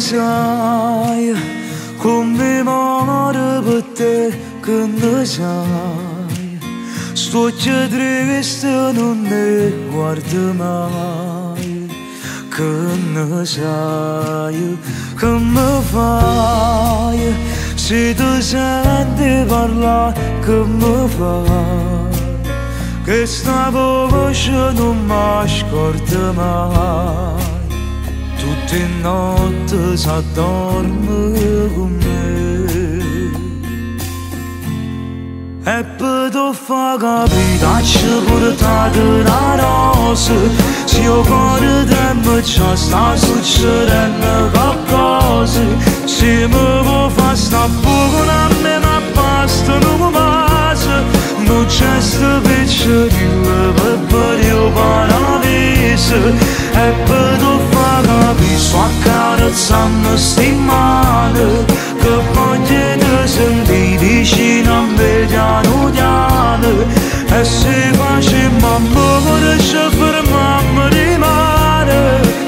sai come muore per te che ne sai. Sto triste non ne guardo mai. Che ne sai, che mi fai. Se tu senti parlare che mi fai. Che sta voce non mi scorda mai. Tutte notte s'addorme con me. E per tu fa capire ci portate una rosa. Se io cuore tempo ciò sta succedendo qualcosa. Se mi può far sta buona a me ma basta non mi passa. Non c'è sta piccerilla per io paradiso. E per tu fa capire sto accarezzando sti mani. Che voglio te sentire vicino a me piano piano. E se facemmo amore ci fermammo rimane.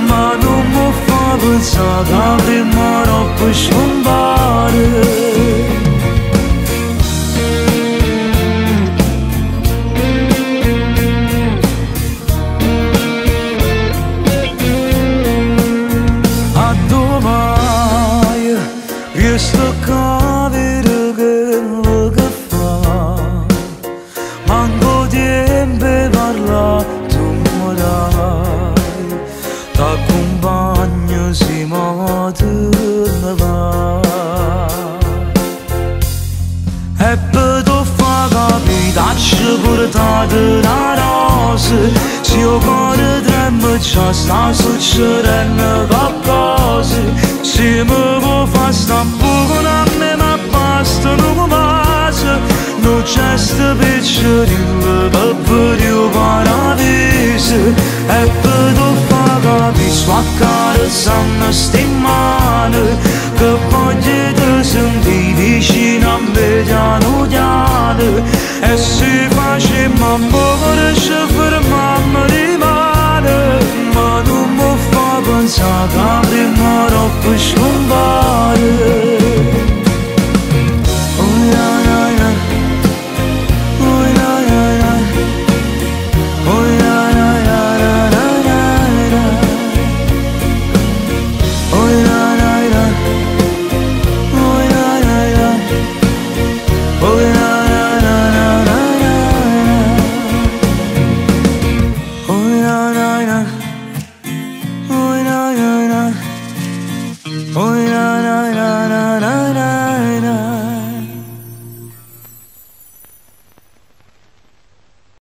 Ma non mi fa pensare che avremmo troppo scompare. Sto capire quello che fa. Manco tempo parla, tu morai. T'accompagno si ne va. E per tu fa capire ci portate una rosa. Se io cuore trema ciò sta succedendo qualcosa. Se mi può far sta buona a me ma basta non mi passa. Non c'è sta piccerilla per io paradiso. E per tu fa capire sto accarezzando sti mani. Che voglio te sentire vicino a me piano piano. E se facemmo amore ci fermammo rimane. Ma non mi fa pensare che avremmo troppo scompare.